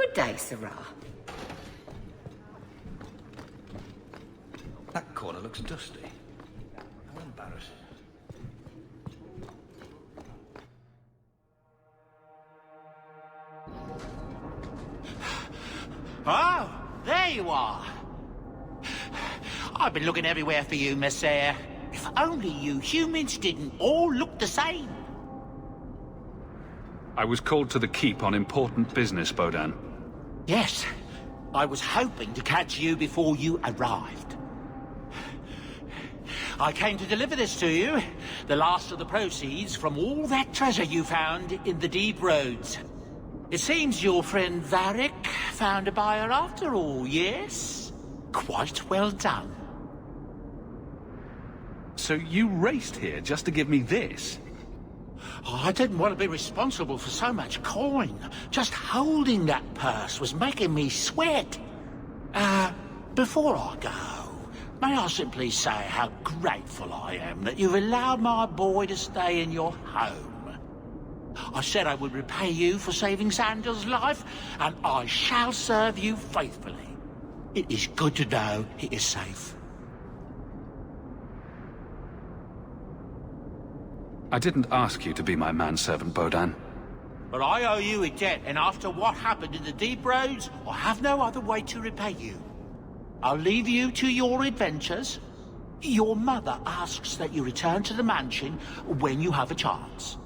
Good day, Sirrah. That corner looks dusty. How embarrassing. Oh, there you are. I've been looking everywhere for you, Messiah. If only you humans didn't all look the same. I was called to the keep on important business, Bodan. Yes, I was hoping to catch you before you arrived. I came to deliver this to you, the last of the proceeds from all that treasure you found in the deep roads. It seems your friend Varric found a buyer after all, yes? Quite well done. So you raced here just to give me this? Oh, I didn't want to be responsible for so much coin. Just holding that purse was making me sweat. Before I go, may I simply say how grateful I am that you've allowed my boy to stay in your home. I said I would repay you for saving Sandel's life, and I shall serve you faithfully. It is good to know he is safe. I didn't ask you to be my manservant, Bodan. But I owe you a debt, and after what happened in the deep roads, I have no other way to repay you. I'll leave you to your adventures. Your mother asks that you return to the mansion when you have a chance.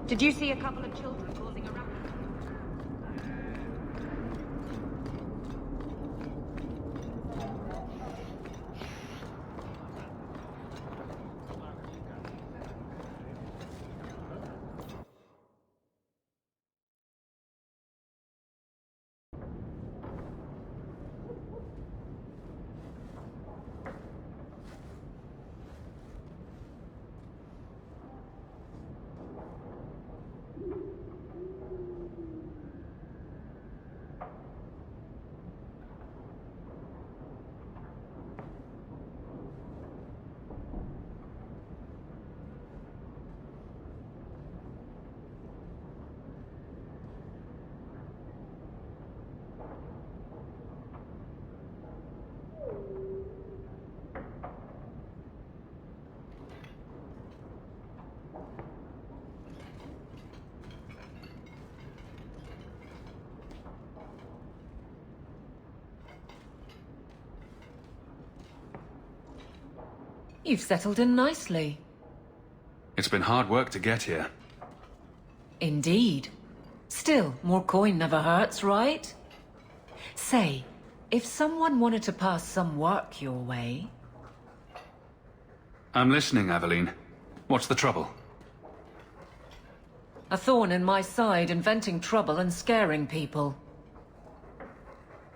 Did you see a couple of children causing a ruckus? You've settled in nicely. It's been hard work to get here. Indeed. Still, more coin never hurts, right? Say, if someone wanted to pass some work your way... I'm listening, Aveline. What's the trouble? A thorn in my side, inventing trouble and scaring people.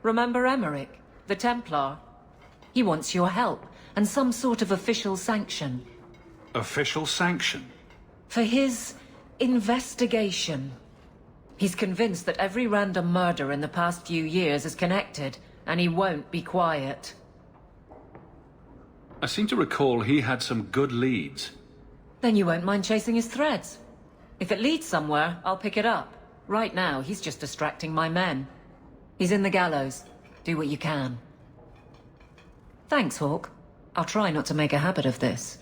Remember Emmerich, the Templar? He wants your help, and some sort of official sanction. Official sanction? For his investigation. He's convinced that every random murder in the past few years is connected, and he won't be quiet. I seem to recall he had some good leads. Then you won't mind chasing his threads. If it leads somewhere, I'll pick it up. Right now, he's just distracting my men. He's in the gallows. Do what you can. Thanks, Hawke. I'll try not to make a habit of this.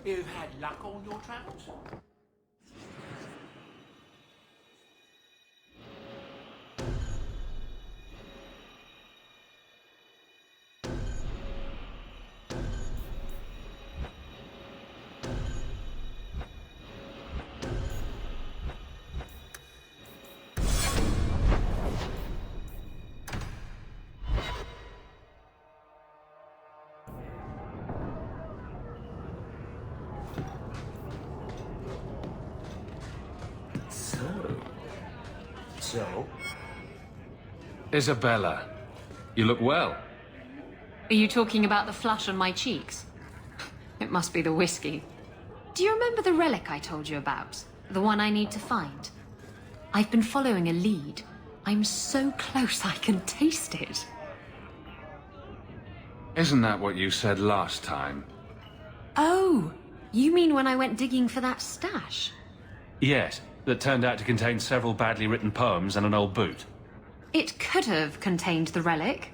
You've had luck on your travels? So? Isabella, you look well. Are you talking about the flush on my cheeks? It must be the whiskey. Do you remember the relic I told you about? The one I need to find? I've been following a lead. I'm so close I can taste it. Isn't that what you said last time? Oh, you mean when I went digging for that stash? Yes, that turned out to contain several badly written poems and an old boot. It could have contained the relic.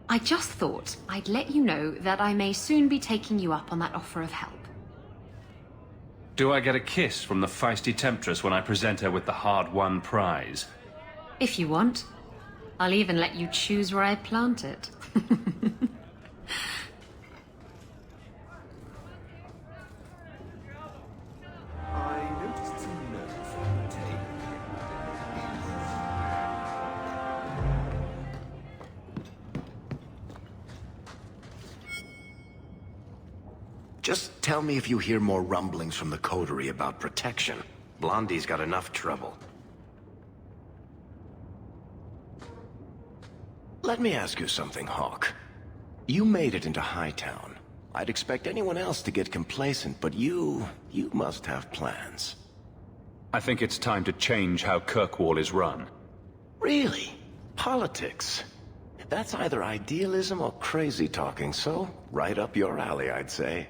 I just thought I'd let you know that I may soon be taking you up on that offer of help. Do I get a kiss from the feisty temptress when I present her with the hard-won prize? If you want. I'll even let you choose where I plant it. I noticed some notes on the table. Just tell me if you hear more rumblings from the coterie about protection. Blondie's got enough trouble. Let me ask you something, Hawke. You made it into Hightown. I'd expect anyone else to get complacent, but you must have plans. I think it's time to change how Kirkwall is run. Really? Politics? That's either idealism or crazy talking, so right up your alley, I'd say.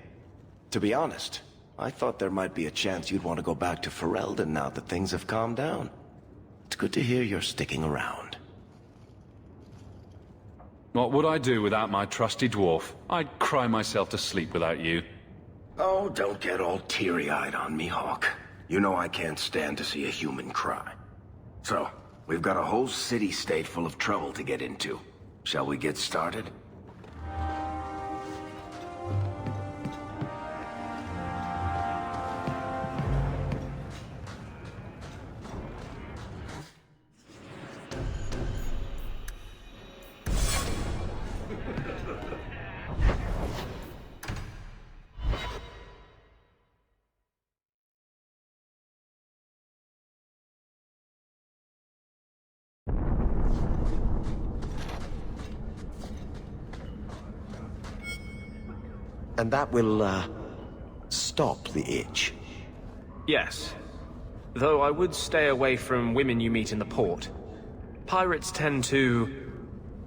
To be honest, I thought there might be a chance you'd want to go back to Ferelden now that things have calmed down. It's good to hear you're sticking around. What would I do without my trusty dwarf? I'd cry myself to sleep without you. Oh, don't get all teary-eyed on me, Hawke. You know I can't stand to see a human cry. So, we've got a whole city-state full of trouble to get into. Shall we get started? And that will, stop the itch. Yes. Though I would stay away from women you meet in the port. Pirates tend to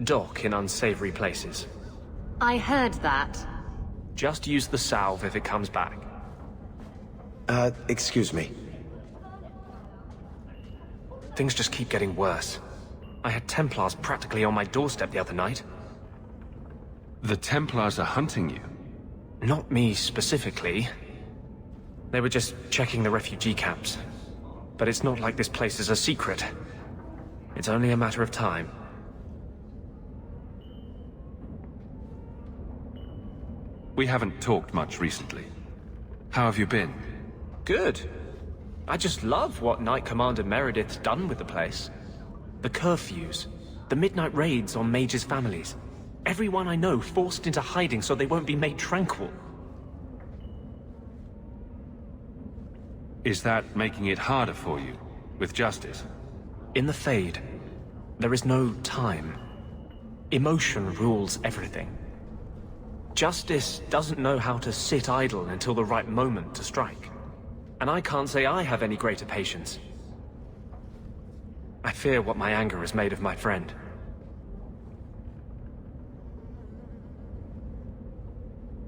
dock in unsavory places. I heard that. Just use the salve if it comes back. Excuse me. Things just keep getting worse. I had Templars practically on my doorstep the other night. The Templars are hunting you. Not me specifically. They were just checking the refugee camps. But it's not like this place is a secret. It's only a matter of time. We haven't talked much recently. How have you been? Good. I just love what Knight Commander Meredith's done with the place. The curfews, the midnight raids on mages' families. Everyone I know forced into hiding so they won't be made tranquil. Is that making it harder for you, with justice? In the Fade, there is no time. Emotion rules everything. Justice doesn't know how to sit idle until the right moment to strike. And I can't say I have any greater patience. I fear what my anger has made of my friend.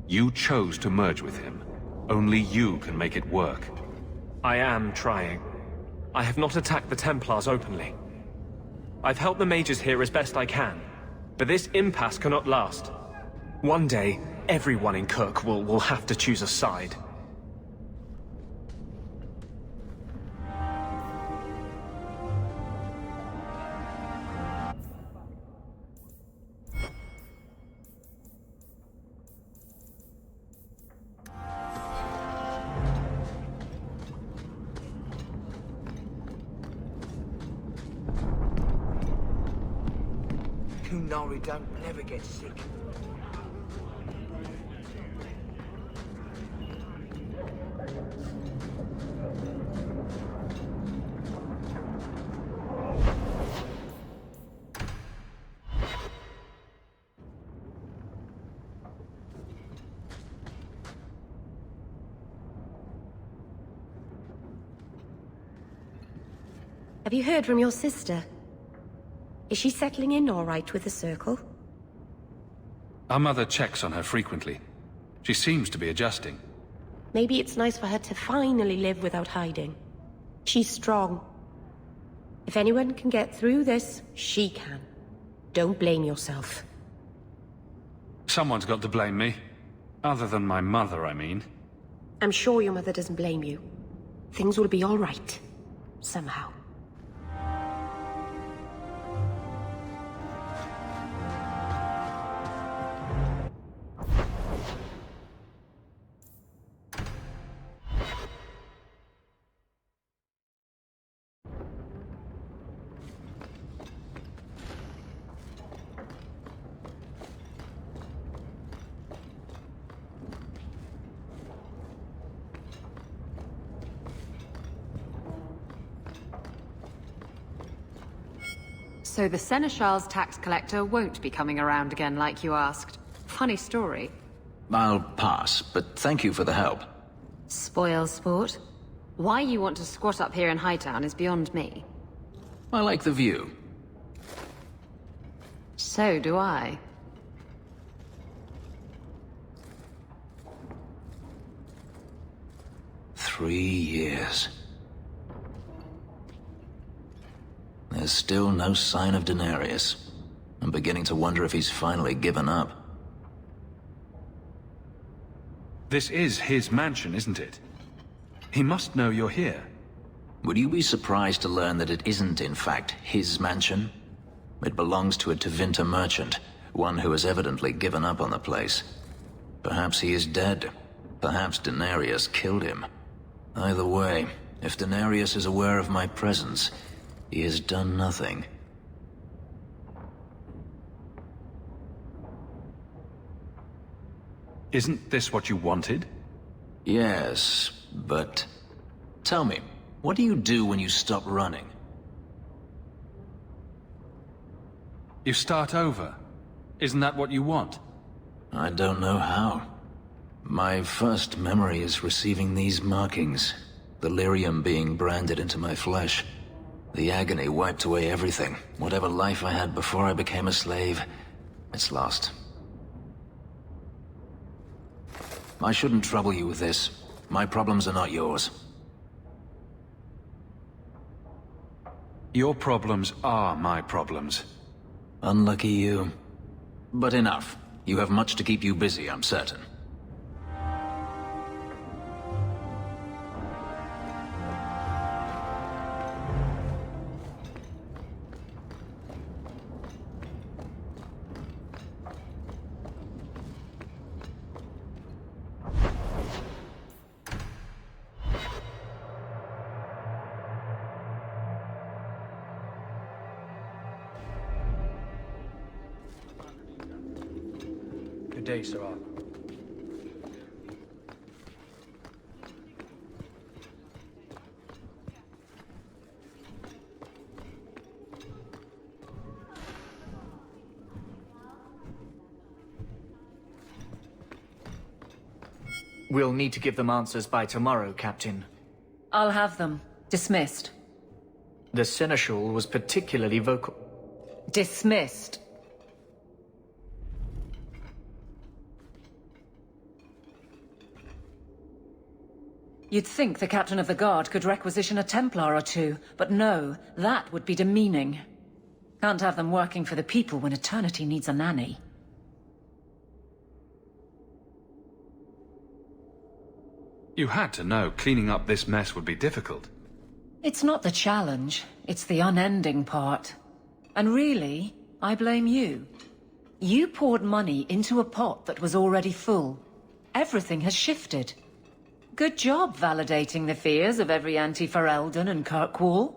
You chose to merge with him. Only you can make it work. I am trying. I have not attacked the Templars openly. I've helped the mages here as best I can, but this impasse cannot last. One day, everyone in Kirkwall will have to choose a side. Qunari don't never get sick. Have you heard from your sister? Is she settling in all right with the Circle? Our mother checks on her frequently. She seems to be adjusting. Maybe it's nice for her to finally live without hiding. She's strong. If anyone can get through this, she can. Don't blame yourself. Someone's got to blame me. Other than my mother, I mean. I'm sure your mother doesn't blame you. Things will be all right. Somehow. So the Seneschal's tax collector won't be coming around again like you asked. Funny story. I'll pass, but thank you for the help. Spoil sport. Why you want to squat up here in Hightown is beyond me. I like the view. So do I. "3 years. There's still no sign of Denarius. I'm beginning to wonder if he's finally given up. This is his mansion, isn't it? He must know you're here. Would you be surprised to learn that it isn't, in fact, his mansion? It belongs to a Tevinter merchant, one who has evidently given up on the place. Perhaps he is dead. Perhaps Denarius killed him. Either way, if Denarius is aware of my presence, he has done nothing. Isn't this what you wanted? Yes, but... Tell me, what do you do when you stop running? You start over. Isn't that what you want? I don't know how. My first memory is receiving these markings, the lyrium being branded into my flesh. The agony wiped away everything. Whatever life I had before I became a slave, it's lost. I shouldn't trouble you with this. My problems are not yours. Your problems are my problems. Unlucky you. But enough. You have much to keep you busy, I'm certain. Good day, Sir Hawke. We'll need to give them answers by tomorrow, Captain. I'll have them. Dismissed. The Seneschal was particularly vocal. Dismissed. You'd think the Captain of the Guard could requisition a Templar or two, but no, that would be demeaning. Can't have them working for the people when eternity needs a nanny. You had to know cleaning up this mess would be difficult. It's not the challenge, it's the unending part. And really, I blame you. You poured money into a pot that was already full. Everything has shifted. Good job validating the fears of every anti-Ferelden and Kirkwall.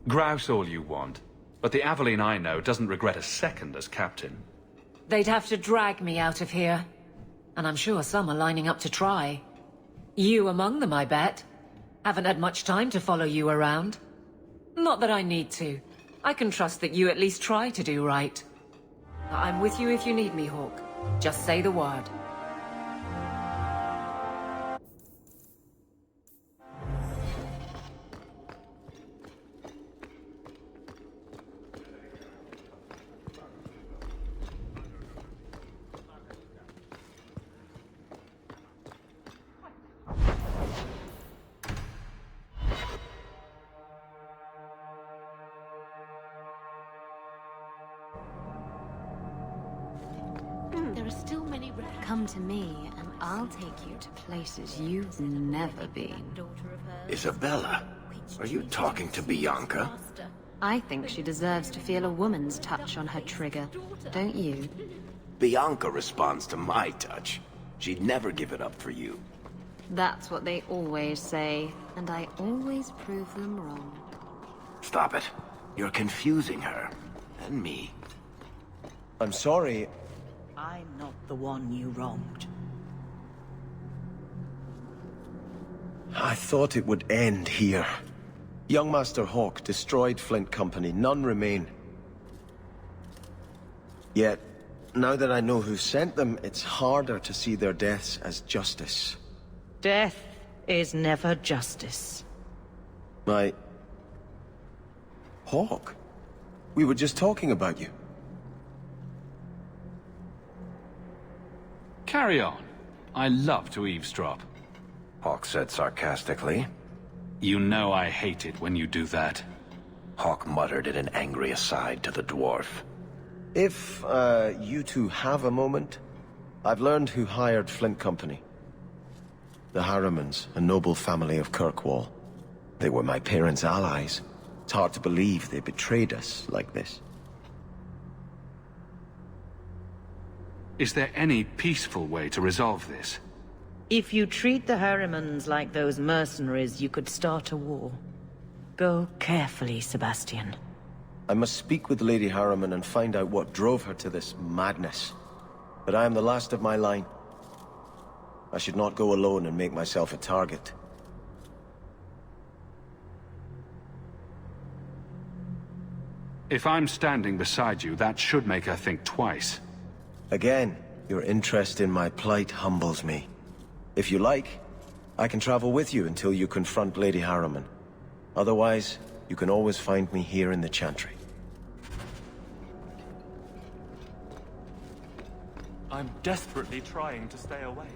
Grouse all you want, but the Aveline I know doesn't regret a second as captain. They'd have to drag me out of here. And I'm sure some are lining up to try. You among them, I bet. Haven't had much time to follow you around. Not that I need to. I can trust that you at least try to do right. I'm with you if you need me, Hawke. Just say the word. There are still many... Come to me, and I'll take you to places you've never been. Isabella, are you talking to Bianca? I think she deserves to feel a woman's touch on her trigger, don't you? Bianca responds to my touch. She'd never give it up for you. That's what they always say, and I always prove them wrong. Stop it. You're confusing her. And me. I'm sorry. I'm not the one you wronged. I thought it would end here. Young Master Hawke destroyed Flint Company. None remain. Yet, now that I know who sent them, it's harder to see their deaths as justice. Death is never justice. Hawke? We were just talking about you. Carry on. I love to eavesdrop. Hawke said sarcastically. You know I hate it when you do that. Hawke muttered in an angry aside to the dwarf. If, you two have a moment, I've learned who hired Flint Company. The Harrimans, a noble family of Kirkwall. They were my parents' allies. It's hard to believe they betrayed us like this. Is there any peaceful way to resolve this? If you treat the Harrimans like those mercenaries, you could start a war. Go carefully, Sebastian. I must speak with Lady Harriman and find out what drove her to this madness. But I am the last of my line. I should not go alone and make myself a target. If I'm standing beside you, that should make her think twice. Again, your interest in my plight humbles me. If you like, I can travel with you until you confront Lady Harriman. Otherwise, you can always find me here in the Chantry. I'm desperately trying to stay away.